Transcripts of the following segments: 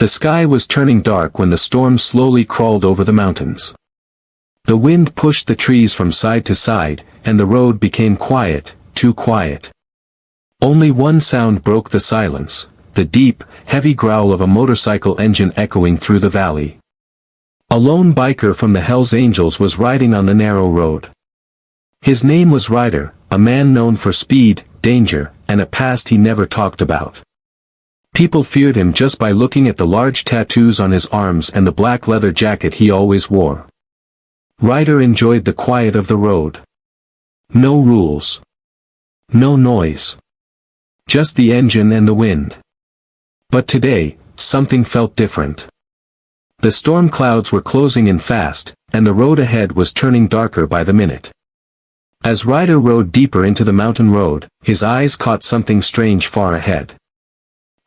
The sky was turning dark when the storm slowly crawled over the mountains. The wind pushed the trees from side to side, and the road became quiet, too quiet. Only one sound broke the silence, the deep, heavy growl of a motorcycle engine echoing through the valley. A lone biker from the Hells Angels was riding on the narrow road. His name was Ryder, a man known for speed, danger, and a past he never talked about. People feared him just by looking at the large tattoos on his arms and the black leather jacket he always wore. Ryder enjoyed the quiet of the road. No rules. No noise. Just the engine and the wind. But today, something felt different. The storm clouds were closing in fast, and the road ahead was turning darker by the minute. As Ryder rode deeper into the mountain road, his eyes caught something strange far ahead.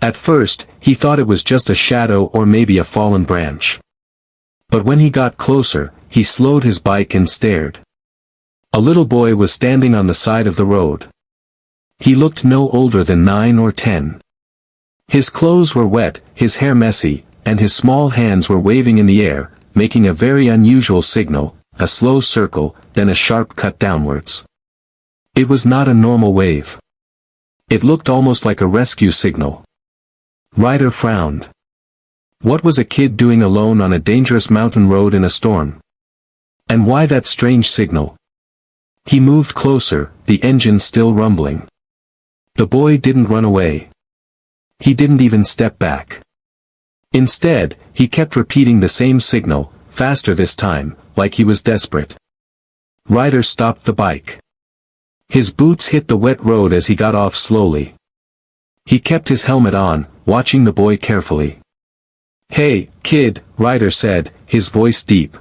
At first, he thought it was just a shadow or maybe a fallen branch. But when he got closer, he slowed his bike and stared. A little boy was standing on the side of the road. He looked no older than 9 or 10. His clothes were wet, his hair messy, and his small hands were waving in the air, making a very unusual signal, a slow circle, then a sharp cut downwards. It was not a normal wave. It looked almost like a rescue signal. Ryder frowned. What was a kid doing alone on a dangerous mountain road in a storm? And why that strange signal? He moved closer, the engine still rumbling. The boy didn't run away. He didn't even step back. Instead, he kept repeating the same signal, faster this time, like he was desperate. Ryder stopped the bike. His boots hit the wet road as he got off slowly. He kept his helmet on, watching the boy carefully. "Hey, kid," Ryder said, his voice deep.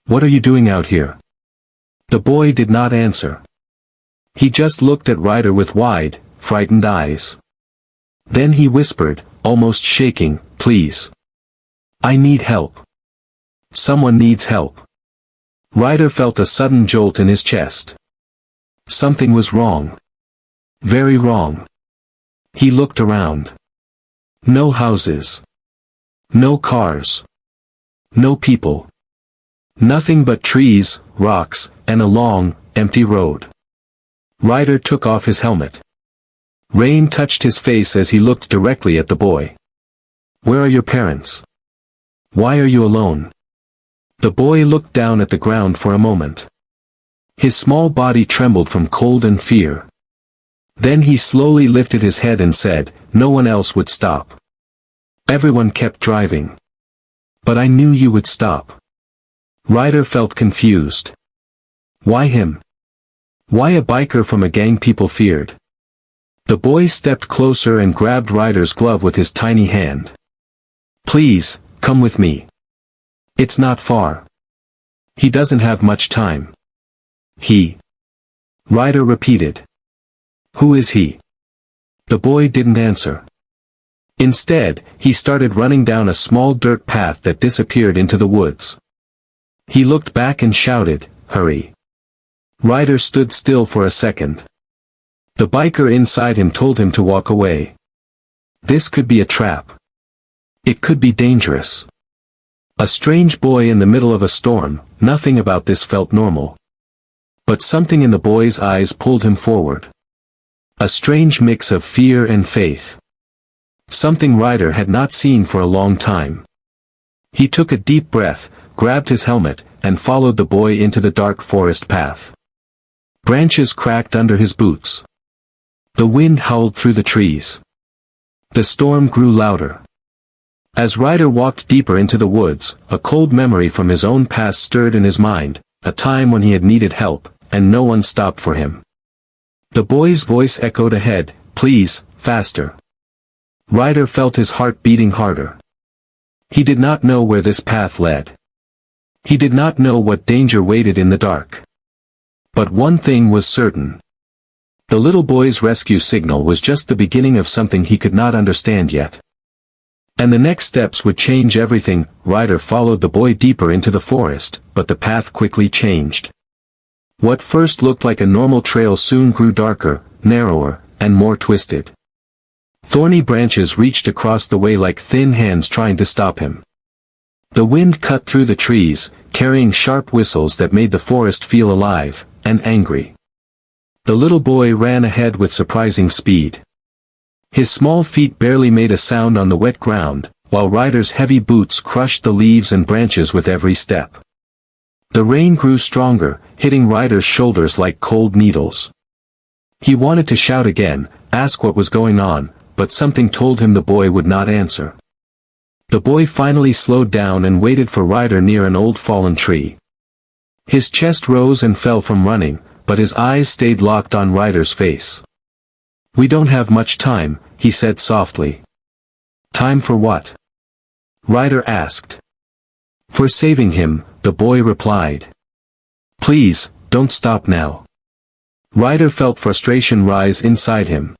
"What are you doing out here?" The boy did not answer. He just looked at Ryder with wide, frightened eyes. Then he whispered, almost shaking, "Please. I need help. Someone needs help." Ryder felt a sudden jolt in his chest. Something was wrong. Very wrong. He looked around. No houses. No cars. No people. Nothing but trees, rocks, and a long, empty road. Ryder took off his helmet. Rain touched his face as he looked directly at the boy. "Where are your parents? Why are you alone?" The boy looked down at the ground for a moment. His small body trembled from cold and fear. Then he slowly lifted his head and said, "No one else would stop. Everyone kept driving. But I knew you would stop." Ryder felt confused. Why him? Why a biker from a gang people feared? The boy stepped closer and grabbed Ryder's glove with his tiny hand. "Please, come with me. It's not far. He doesn't have much time." "He?" Ryder repeated. "Who is he?" The boy didn't answer. Instead, he started running down a small dirt path that disappeared into the woods. He looked back and shouted, "Hurry." Ryder stood still for a second. The biker inside him told him to walk away. This could be a trap. It could be dangerous. A strange boy in the middle of a storm, nothing about this felt normal. But something in the boy's eyes pulled him forward. A strange mix of fear and faith. Something Ryder had not seen for a long time. He took a deep breath, grabbed his helmet, and followed the boy into the dark forest path. Branches cracked under his boots. The wind howled through the trees. The storm grew louder. As Ryder walked deeper into the woods, a cold memory from his own past stirred in his mind, a time when he had needed help, and no one stopped for him. The boy's voice echoed ahead, "Please, faster." Ryder felt his heart beating harder. He did not know where this path led. He did not know what danger waited in the dark. But one thing was certain. The little boy's rescue signal was just the beginning of something he could not understand yet. And the next steps would change everything. Ryder followed the boy deeper into the forest, but the path quickly changed. What first looked like a normal trail soon grew darker, narrower, and more twisted. Thorny branches reached across the way like thin hands trying to stop him. The wind cut through the trees, carrying sharp whistles that made the forest feel alive and angry. The little boy ran ahead with surprising speed. His small feet barely made a sound on the wet ground, while Ryder's heavy boots crushed the leaves and branches with every step. The rain grew stronger, hitting Ryder's shoulders like cold needles. He wanted to shout again, ask what was going on, but something told him the boy would not answer. The boy finally slowed down and waited for Ryder near an old fallen tree. His chest rose and fell from running, but his eyes stayed locked on Ryder's face. "We don't have much time," he said softly. "Time for what?" Ryder asked. "For saving him," the boy replied. "Please, don't stop now." Ryder felt frustration rise inside him.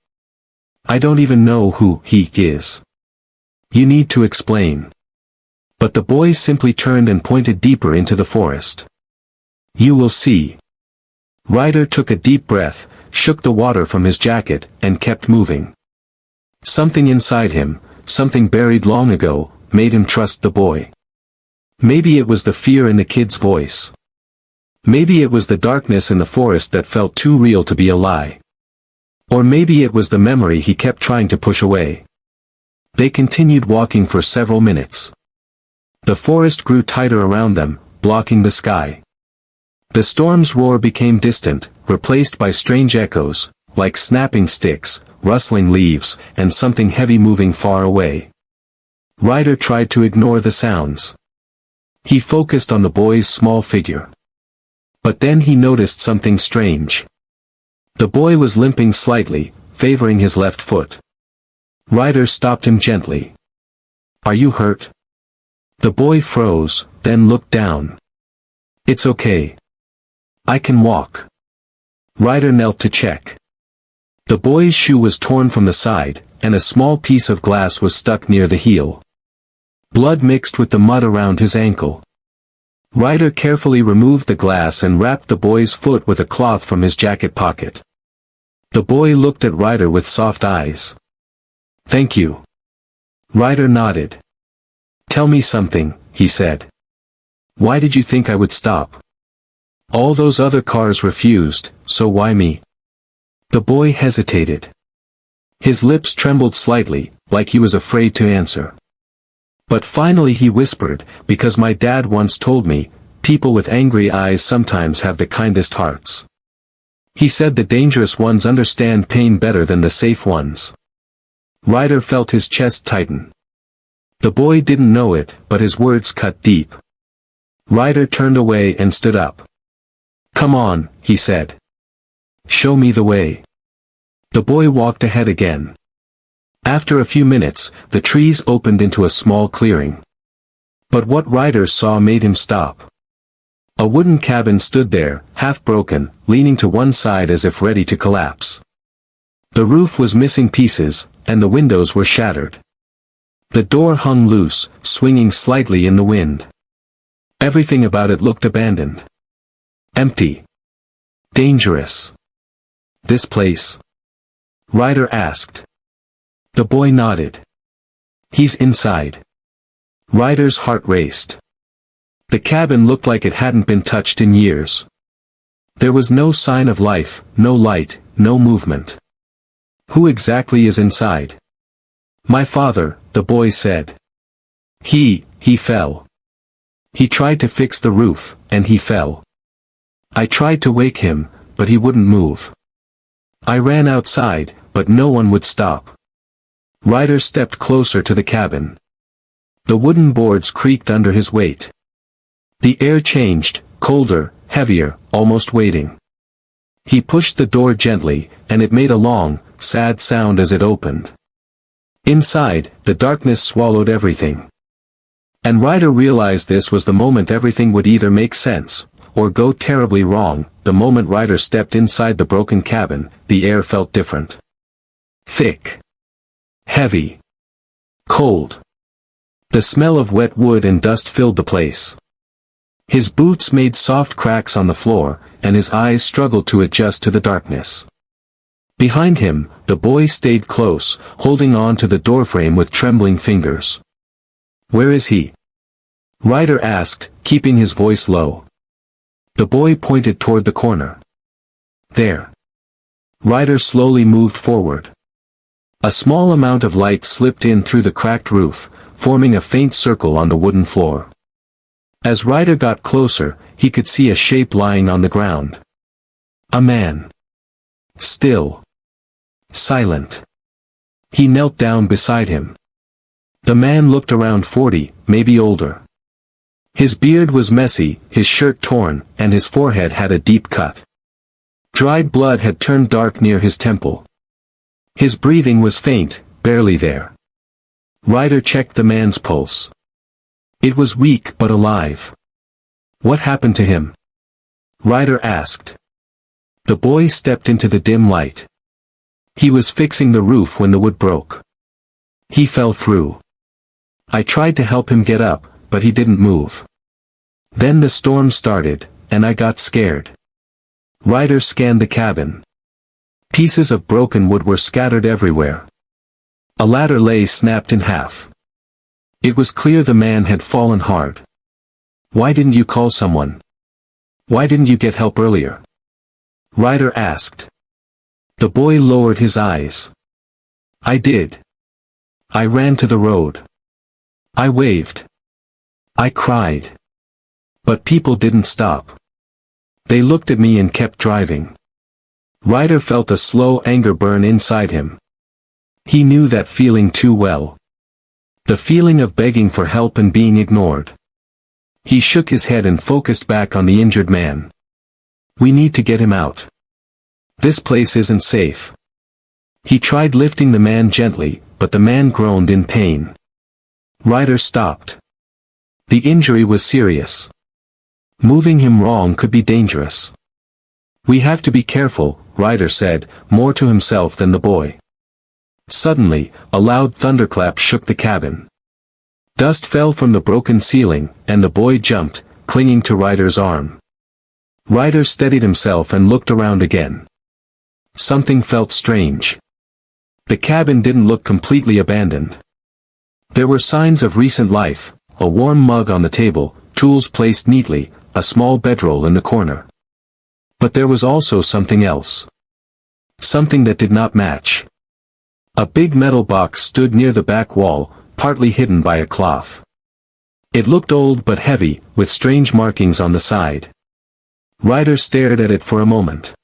"I don't even know who he is. You need to explain." But the boy simply turned and pointed deeper into the forest. "You will see." Ryder took a deep breath, shook the water from his jacket, and kept moving. Something inside him, something buried long ago, made him trust the boy. Maybe it was the fear in the kid's voice. Maybe it was the darkness in the forest that felt too real to be a lie. Or maybe it was the memory he kept trying to push away. They continued walking for several minutes. The forest grew tighter around them, blocking the sky. The storm's roar became distant, replaced by strange echoes, like snapping sticks, rustling leaves, and something heavy moving far away. Ryder tried to ignore the sounds. He focused on the boy's small figure. But then he noticed something strange. The boy was limping slightly, favoring his left foot. Ryder stopped him gently. "Are you hurt?" The boy froze, then looked down. "It's okay. I can walk." Ryder knelt to check. The boy's shoe was torn from the side, and a small piece of glass was stuck near the heel. Blood mixed with the mud around his ankle. Ryder carefully removed the glass and wrapped the boy's foot with a cloth from his jacket pocket. The boy looked at Ryder with soft eyes. "Thank you." Ryder nodded. "Tell me something," he said. "Why did you think I would stop? All those other cars refused, so why me?" The boy hesitated. His lips trembled slightly, like he was afraid to answer. But finally he whispered, "Because my dad once told me, people with angry eyes sometimes have the kindest hearts. He said the dangerous ones understand pain better than the safe ones." Ryder felt his chest tighten. The boy didn't know it, but his words cut deep. Ryder turned away and stood up. "Come on," he said. "Show me the way." The boy walked ahead again. After a few minutes, the trees opened into a small clearing. But what Ryder saw made him stop. A wooden cabin stood there, half broken, leaning to one side as if ready to collapse. The roof was missing pieces, and the windows were shattered. The door hung loose, swinging slightly in the wind. Everything about it looked abandoned. Empty. Dangerous. "This place?" Ryder asked. The boy nodded. "He's inside." Ryder's heart raced. The cabin looked like it hadn't been touched in years. There was no sign of life, no light, no movement. "Who exactly is inside?" "My father," the boy said. He fell. He tried to fix the roof, and he fell. I tried to wake him, but he wouldn't move. I ran outside, but no one would stop." Ryder stepped closer to the cabin. The wooden boards creaked under his weight. The air changed, colder, heavier, almost waiting. He pushed the door gently, and it made a long, sad sound as it opened. Inside, the darkness swallowed everything. And Ryder realized this was the moment everything would either make sense, or go terribly wrong. The moment Ryder stepped inside the broken cabin, the air felt different. Thick. Heavy. Cold. The smell of wet wood and dust filled the place. His boots made soft cracks on the floor, and his eyes struggled to adjust to the darkness. Behind him, the boy stayed close, holding on to the doorframe with trembling fingers. "Where is he?" Ryder asked, keeping his voice low. The boy pointed toward the corner. "There." Ryder slowly moved forward. A small amount of light slipped in through the cracked roof, forming a faint circle on the wooden floor. As Ryder got closer, he could see a shape lying on the ground. A man. Still. Silent. He knelt down beside him. The man looked around 40, maybe older. His beard was messy, his shirt torn, and his forehead had a deep cut. Dried blood had turned dark near his temple. His breathing was faint, barely there. Ryder checked the man's pulse. It was weak but alive. "What happened to him?" Ryder asked. The boy stepped into the dim light. He was fixing the roof when the wood broke. He fell through. I tried to help him get up, but he didn't move. Then the storm started, and I got scared. Ryder scanned the cabin. Pieces of broken wood were scattered everywhere. A ladder lay snapped in half. It was clear the man had fallen hard. "Why didn't you call someone? Why didn't you get help earlier?" Ryder asked. The boy lowered his eyes. "I did. I ran to the road. I waved. I cried. But people didn't stop. They looked at me and kept driving." Ryder felt a slow anger burn inside him. He knew that feeling too well. The feeling of begging for help and being ignored. He shook his head and focused back on the injured man. "We need to get him out. This place isn't safe." He tried lifting the man gently, but the man groaned in pain. Ryder stopped. The injury was serious. Moving him wrong could be dangerous. "We have to be careful," Ryder said, more to himself than the boy. Suddenly, a loud thunderclap shook the cabin. Dust fell from the broken ceiling, and the boy jumped, clinging to Ryder's arm. Ryder steadied himself and looked around again. Something felt strange. The cabin didn't look completely abandoned. There were signs of recent life, a warm mug on the table, tools placed neatly, a small bedroll in the corner. But there was also something else. Something that did not match. A big metal box stood near the back wall, partly hidden by a cloth. It looked old but heavy, with strange markings on the side. Ryder stared at it for a moment.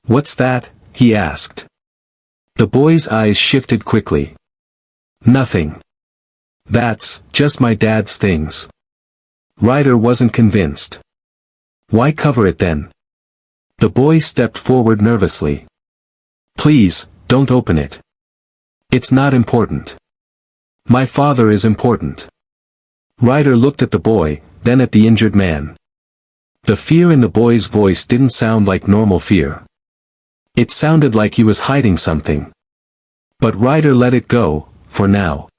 "What's that?" he asked. The boy's eyes shifted quickly. "Nothing. That's just my dad's things." Ryder wasn't convinced. "Why cover it then?" The boy stepped forward nervously. "Please, don't open it. It's not important. My father is important." Ryder looked at the boy, then at the injured man. The fear in the boy's voice didn't sound like normal fear. It sounded like he was hiding something. But Ryder let it go, for now.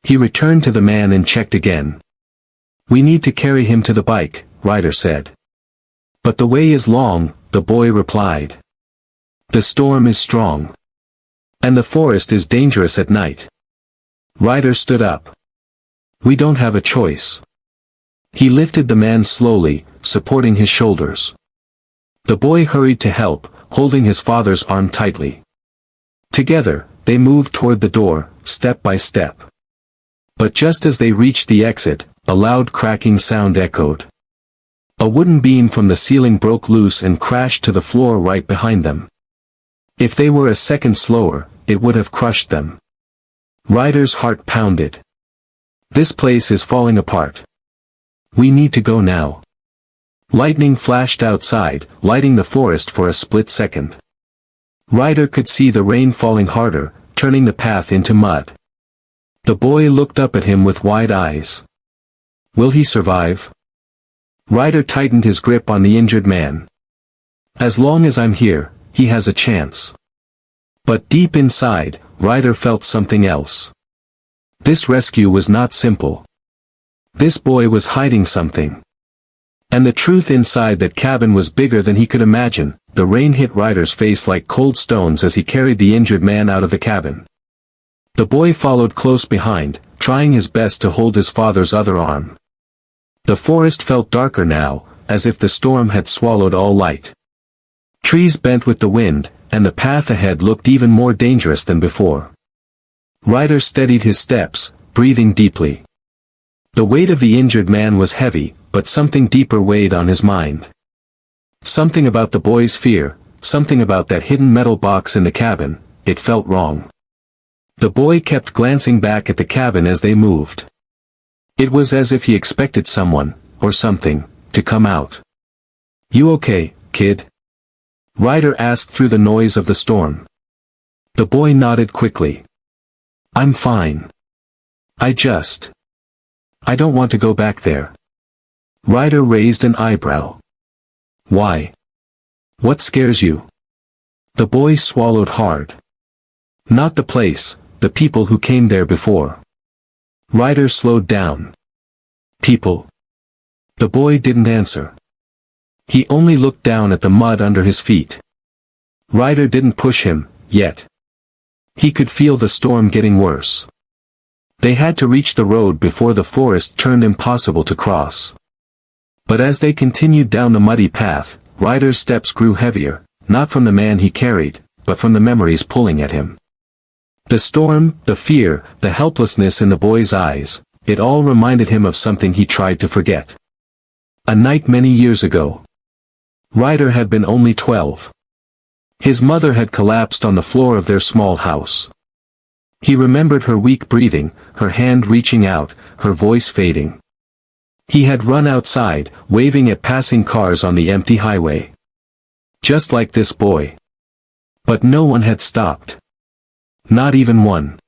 He returned to the man and checked again. "We need to carry him to the bike," Ryder said. "But the way is long," the boy replied. "The storm is strong. And the forest is dangerous at night." Ryder stood up. "We don't have a choice." He lifted the man slowly, supporting his shoulders. The boy hurried to help, holding his father's arm tightly. Together, they moved toward the door, step by step. But just as they reached the exit, a loud cracking sound echoed. A wooden beam from the ceiling broke loose and crashed to the floor right behind them. If they were a second slower, it would have crushed them. Ryder's heart pounded. This place is falling apart. We need to go now. Lightning flashed outside, lighting the forest for a split second. Ryder could see the rain falling harder, turning the path into mud. The boy looked up at him with wide eyes. Will he survive? Ryder tightened his grip on the injured man. As long as I'm here, he has a chance. But deep inside, Ryder felt something else. This rescue was not simple. This boy was hiding something. And the truth inside that cabin was bigger than he could imagine, the rain hit Ryder's face like cold stones as he carried the injured man out of the cabin. The boy followed close behind, trying his best to hold his father's other arm. The forest felt darker now, as if the storm had swallowed all light. Trees bent with the wind, and the path ahead looked even more dangerous than before. Ryder steadied his steps, breathing deeply. The weight of the injured man was heavy, but something deeper weighed on his mind. Something about the boy's fear, something about that hidden metal box in the cabin, it felt wrong. The boy kept glancing back at the cabin as they moved. It was as if he expected someone, or something, to come out. "You okay, kid?" Ryder asked through the noise of the storm. The boy nodded quickly. "I'm fine. I don't want to go back there." Ryder raised an eyebrow. "Why? What scares you?" The boy swallowed hard. "Not the place, the people who came there before." Ryder slowed down. "People?" The boy didn't answer. He only looked down at the mud under his feet. Ryder didn't push him, yet. He could feel the storm getting worse. They had to reach the road before the forest turned impossible to cross. But as they continued down the muddy path, Ryder's steps grew heavier, not from the man he carried, but from the memories pulling at him. The storm, the fear, the helplessness in the boy's eyes, it all reminded him of something he tried to forget. A night many years ago. Ryder had been only 12. His mother had collapsed on the floor of their small house. He remembered her weak breathing, her hand reaching out, her voice fading. He had run outside, waving at passing cars on the empty highway. Just like this boy. But no one had stopped. Not even one.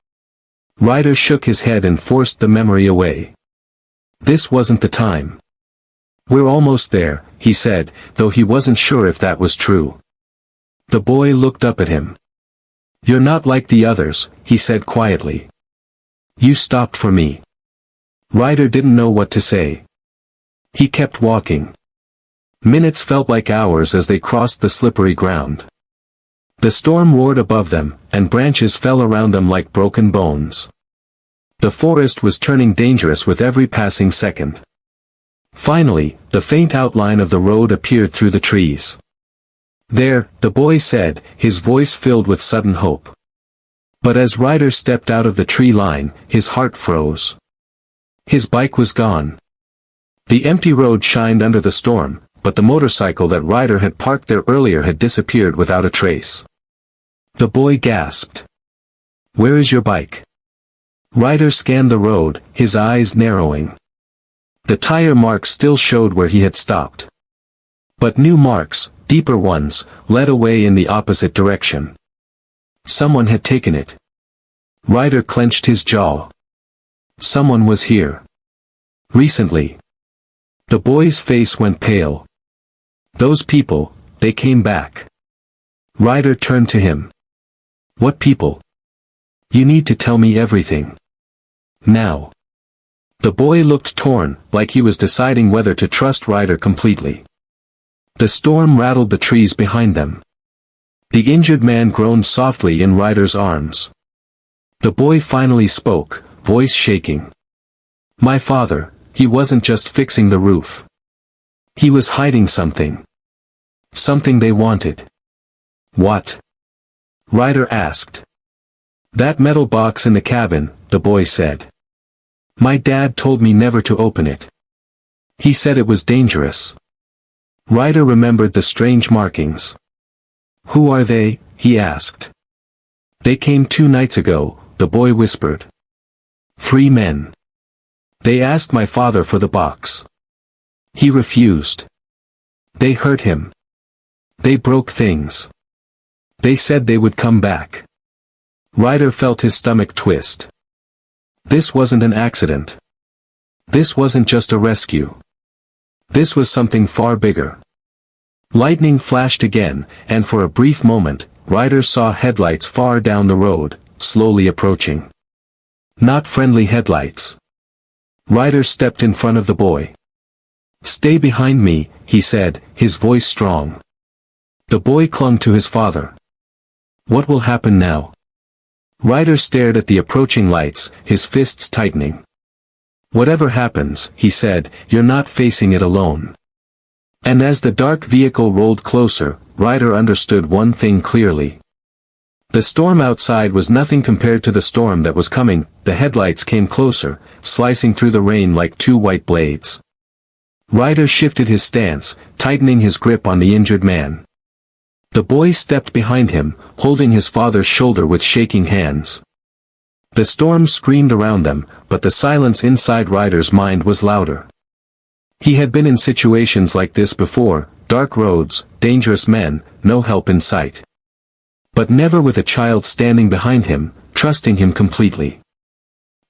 Ryder shook his head and forced the memory away. This wasn't the time. "We're almost there," he said, though he wasn't sure if that was true. The boy looked up at him. "You're not like the others," he said quietly. "You stopped for me." Ryder didn't know what to say. He kept walking. Minutes felt like hours as they crossed the slippery ground. The storm roared above them, and branches fell around them like broken bones. The forest was turning dangerous with every passing second. Finally, the faint outline of the road appeared through the trees. "There," the boy said, his voice filled with sudden hope. But as Ryder stepped out of the tree line, his heart froze. His bike was gone. The empty road shined under the storm, but the motorcycle that Ryder had parked there earlier had disappeared without a trace. The boy gasped. "Where is your bike?" Ryder scanned the road, his eyes narrowing. The tire marks still showed where he had stopped. But new marks, deeper ones, led away in the opposite direction. Someone had taken it. Ryder clenched his jaw. Someone was here. Recently. The boy's face went pale. "Those people, they came back." Ryder turned to him. "What people?" "You need to tell me everything. Now." The boy looked torn, like he was deciding whether to trust Ryder completely. The storm rattled the trees behind them. The injured man groaned softly in Ryder's arms. The boy finally spoke, voice shaking. "My father, he wasn't just fixing the roof. He was hiding something. Something they wanted." "What?" Ryder asked. "That metal box in the cabin," the boy said. "My dad told me never to open it. He said it was dangerous." Ryder remembered the strange markings. "Who are they?" he asked. "They came 2 nights ago," the boy whispered. 3 men. "They asked my father for the box. He refused. They hurt him. They broke things. They said they would come back." Ryder felt his stomach twist. This wasn't an accident. This wasn't just a rescue. This was something far bigger. Lightning flashed again, and for a brief moment, Ryder saw headlights far down the road, slowly approaching. Not friendly headlights. Ryder stepped in front of the boy. "Stay behind me," he said, his voice strong. The boy clung to his father. What will happen now? Ryder stared at the approaching lights, his fists tightening. Whatever happens, he said, you're not facing it alone. And as the dark vehicle rolled closer, Ryder understood one thing clearly. The storm outside was nothing compared to the storm that was coming. The headlights came closer, slicing through the rain like two white blades. Ryder shifted his stance, tightening his grip on the injured man. The boy stepped behind him, holding his father's shoulder with shaking hands. The storm screamed around them, but the silence inside Ryder's mind was louder. He had been in situations like this before, dark roads, dangerous men, no help in sight. But never with a child standing behind him, trusting him completely.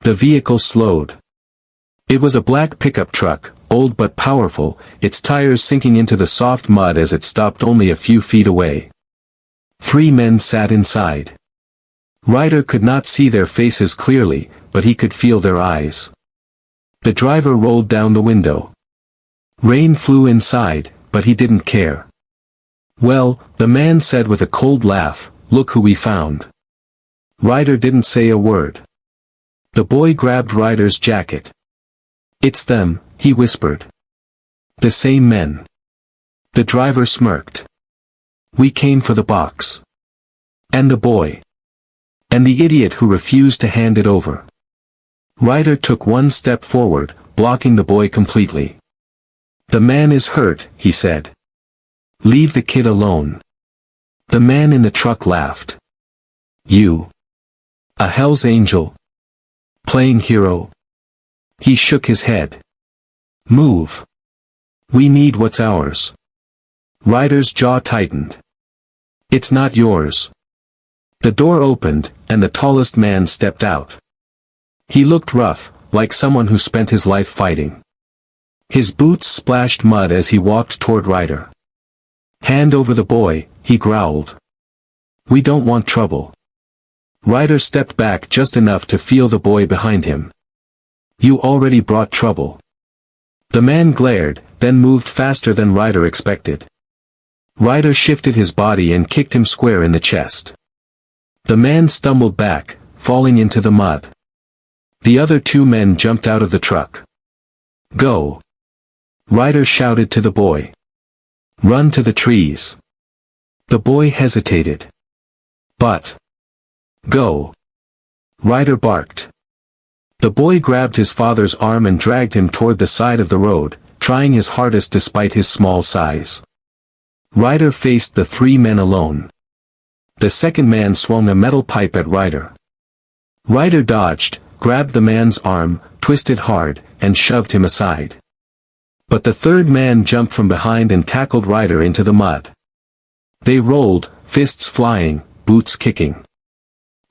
The vehicle slowed. It was a black pickup truck, old but powerful, its tires sinking into the soft mud as it stopped only a few feet away. 3 men sat inside. Ryder could not see their faces clearly, but he could feel their eyes. The driver rolled down the window. Rain flew inside, but he didn't care. Well, the man said with a cold laugh, look who we found. Ryder didn't say a word. The boy grabbed Ryder's jacket. It's them, he whispered. The same men. The driver smirked. We came for the box. And the boy. And the idiot who refused to hand it over. Ryder took one step forward, blocking the boy completely. The man is hurt, he said. Leave the kid alone. The man in the truck laughed. You. A Hell's Angel? Playing hero? He shook his head. Move. We need what's ours. Ryder's jaw tightened. It's not yours. The door opened, and the tallest man stepped out. He looked rough, like someone who spent his life fighting. His boots splashed mud as he walked toward Ryder. Hand over the boy, he growled. We don't want trouble. Ryder stepped back just enough to feel the boy behind him. You already brought trouble. The man glared, then moved faster than Ryder expected. Ryder shifted his body and kicked him square in the chest. The man stumbled back, falling into the mud. The other 2 men jumped out of the truck. Go. Ryder shouted to the boy. Run to the trees. The boy hesitated. But. Go. Ryder barked. The boy grabbed his father's arm and dragged him toward the side of the road, trying his hardest despite his small size. Ryder faced the 3 men alone. The second man swung a metal pipe at Ryder. Ryder dodged, grabbed the man's arm, twisted hard, and shoved him aside. But the third man jumped from behind and tackled Ryder into the mud. They rolled, fists flying, boots kicking.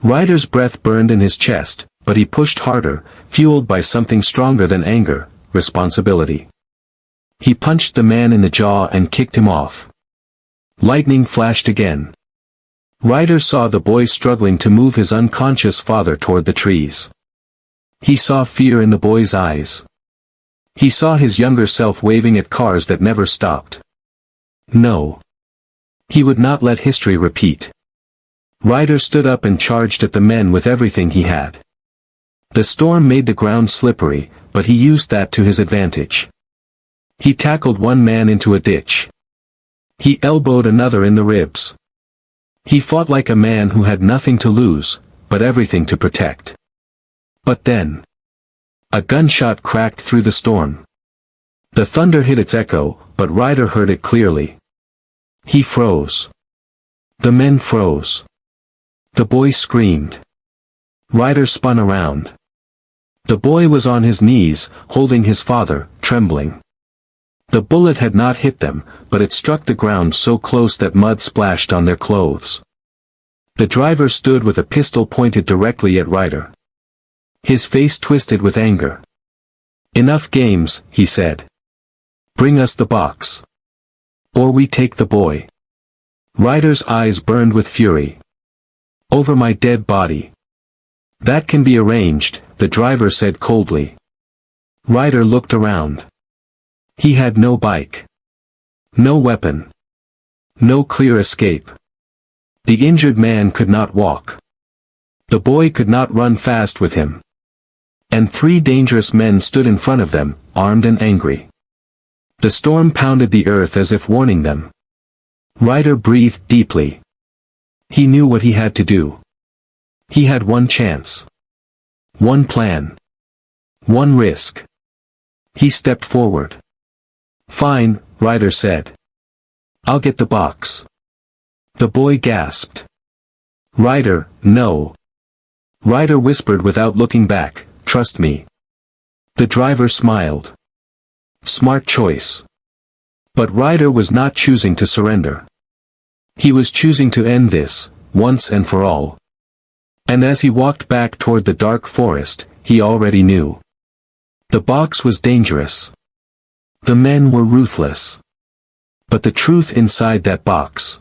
Ryder's breath burned in his chest, but he pushed harder, fueled by something stronger than anger, responsibility. He punched the man in the jaw and kicked him off. Lightning flashed again. Ryder saw the boy struggling to move his unconscious father toward the trees. He saw fear in the boy's eyes. He saw his younger self waving at cars that never stopped. No. He would not let history repeat. Ryder stood up and charged at the men with everything he had. The storm made the ground slippery, but he used that to his advantage. He tackled one man into a ditch. He elbowed another in the ribs. He fought like a man who had nothing to lose, but everything to protect. But then. A gunshot cracked through the storm. The thunder hit its echo, but Ryder heard it clearly. He froze. The men froze. The boy screamed. Ryder spun around. The boy was on his knees, holding his father, trembling. The bullet had not hit them, but it struck the ground so close that mud splashed on their clothes. The driver stood with a pistol pointed directly at Ryder. His face twisted with anger. Enough games, he said. Bring us the box. Or we take the boy. Ryder's eyes burned with fury. Over my dead body. That can be arranged, the driver said coldly. Ryder looked around. He had no bike. No weapon. No clear escape. The injured man could not walk. The boy could not run fast with him. And 3 dangerous men stood in front of them, armed and angry. The storm pounded the earth as if warning them. Ryder breathed deeply. He knew what he had to do. He had one chance. One plan. One risk. He stepped forward. "Fine," Ryder said. "I'll get the box." The boy gasped. "Ryder, no." Ryder whispered without looking back, "Trust me." The driver smiled. Smart choice. But Ryder was not choosing to surrender. He was choosing to end this, once and for all. And as he walked back toward the dark forest, he already knew. The box was dangerous. The men were ruthless. But the truth inside that box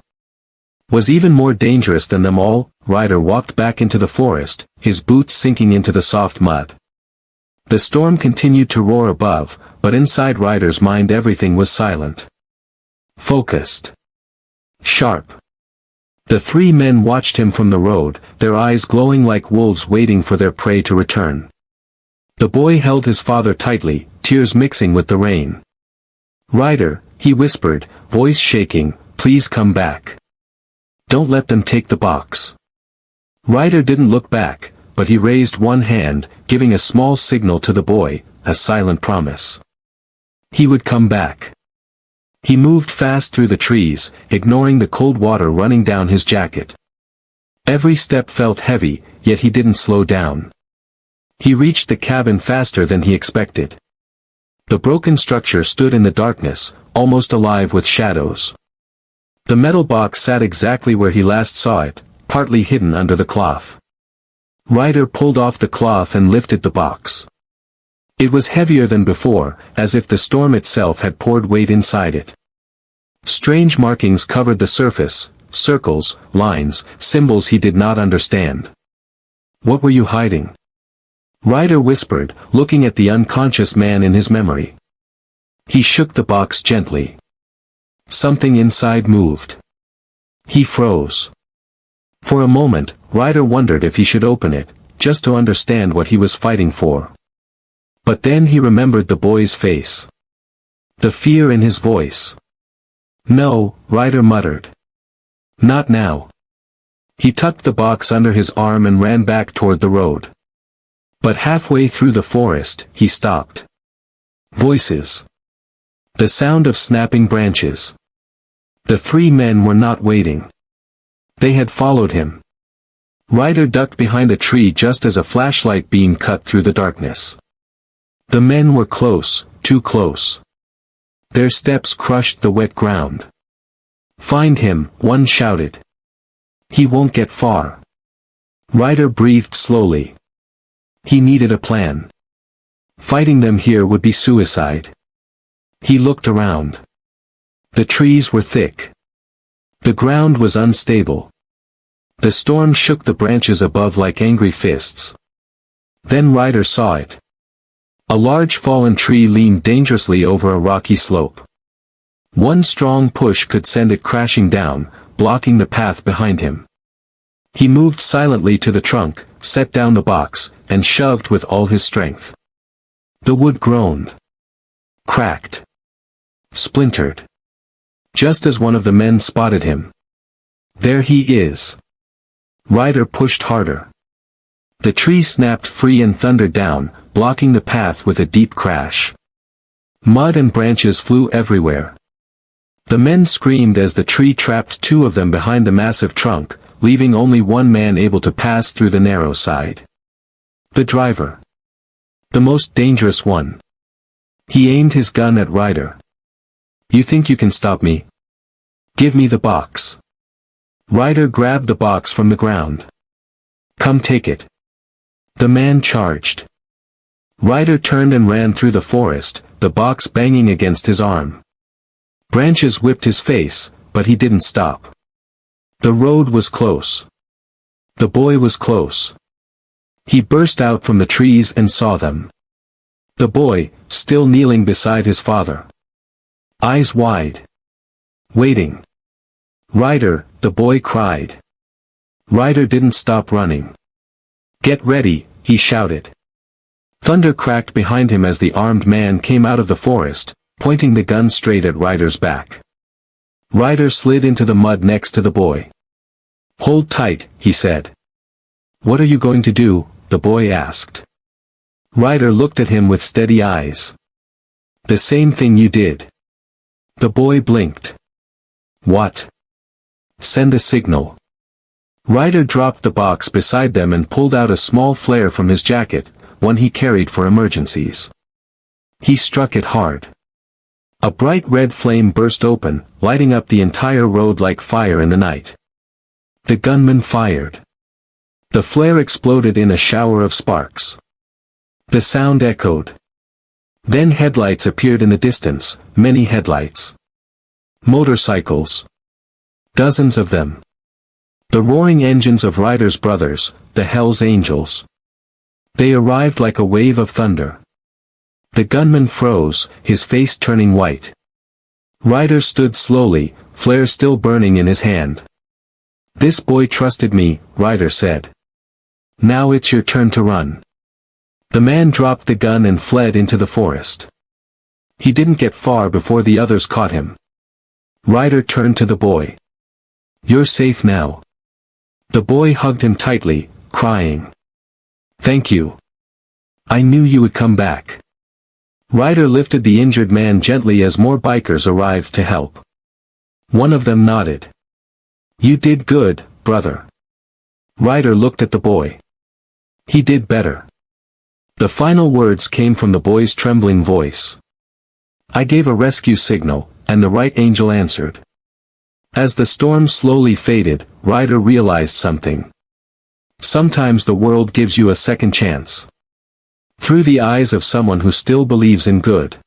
was even more dangerous than them all. Ryder walked back into the forest, his boots sinking into the soft mud. The storm continued to roar above, but inside Ryder's mind everything was silent. Focused. Sharp. The 3 men watched him from the road, their eyes glowing like wolves waiting for their prey to return. The boy held his father tightly, tears mixing with the rain. "Ryder," he whispered, voice shaking, "please come back. Don't let them take the box." Ryder didn't look back, but he raised one hand, giving a small signal to the boy, a silent promise. He would come back. He moved fast through the trees, ignoring the cold water running down his jacket. Every step felt heavy, yet he didn't slow down. He reached the cabin faster than he expected. The broken structure stood in the darkness, almost alive with shadows. The metal box sat exactly where he last saw it, partly hidden under the cloth. Ryder pulled off the cloth and lifted the box. It was heavier than before, as if the storm itself had poured weight inside it. Strange markings covered the surface, circles, lines, symbols he did not understand. "What were you hiding?" Ryder whispered, looking at the unconscious man in his memory. He shook the box gently. Something inside moved. He froze. For a moment, Ryder wondered if he should open it, just to understand what he was fighting for. But then he remembered the boy's face. The fear in his voice. "No," Ryder muttered. "Not now." He tucked the box under his arm and ran back toward the road. But halfway through the forest, he stopped. Voices. The sound of snapping branches. The 3 men were not waiting. They had followed him. Ryder ducked behind a tree just as a flashlight beam cut through the darkness. The men were close, too close. Their steps crushed the wet ground. "Find him," one shouted. "He won't get far." Ryder breathed slowly. He needed a plan. Fighting them here would be suicide. He looked around. The trees were thick. The ground was unstable. The storm shook the branches above like angry fists. Then Ryder saw it. A large fallen tree leaned dangerously over a rocky slope. One strong push could send it crashing down, blocking the path behind him. He moved silently to the trunk, set down the box, and shoved with all his strength. The wood groaned. Cracked. Splintered. Just as one of the men spotted him. "There he is." Ryder pushed harder. The tree snapped free and thundered down, blocking the path with a deep crash. Mud and branches flew everywhere. The men screamed as the tree trapped 2 of them behind the massive trunk, leaving only one man able to pass through the narrow side. The driver. The most dangerous one. He aimed his gun at Ryder. "You think you can stop me? Give me the box." Ryder grabbed the box from the ground. "Come take it." The man charged. Ryder turned and ran through the forest, the box banging against his arm. Branches whipped his face, but he didn't stop. The road was close. The boy was close. He burst out from the trees and saw them. The boy, still kneeling beside his father. Eyes wide. Waiting. "Ryder," the boy cried. Ryder didn't stop running. "Get ready," he shouted. Thunder cracked behind him as the armed man came out of the forest, pointing the gun straight at Ryder's back. Ryder slid into the mud next to the boy. "Hold tight," he said. "What are you going to do?" the boy asked. Ryder looked at him with steady eyes. "The same thing you did." The boy blinked. "What?" "Send a signal." Ryder dropped the box beside them and pulled out a small flare from his jacket, one he carried for emergencies. He struck it hard. A bright red flame burst open, lighting up the entire road like fire in the night. The gunman fired. The flare exploded in a shower of sparks. The sound echoed. Then headlights appeared in the distance, many headlights. Motorcycles. Dozens of them. The roaring engines of Ryder's brothers, the Hells Angels. They arrived like a wave of thunder. The gunman froze, his face turning white. Ryder stood slowly, flare still burning in his hand. "This boy trusted me," Ryder said. "Now it's your turn to run." The man dropped the gun and fled into the forest. He didn't get far before the others caught him. Ryder turned to the boy. "You're safe now." The boy hugged him tightly, crying. "Thank you. I knew you would come back." Ryder lifted the injured man gently as more bikers arrived to help. One of them nodded. "You did good, brother." Ryder looked at the boy. "He did better." The final words came from the boy's trembling voice. "I gave a rescue signal, and the right angel answered." As the storm slowly faded, Ryder realized something. Sometimes the world gives you a second chance. Through the eyes of someone who still believes in good.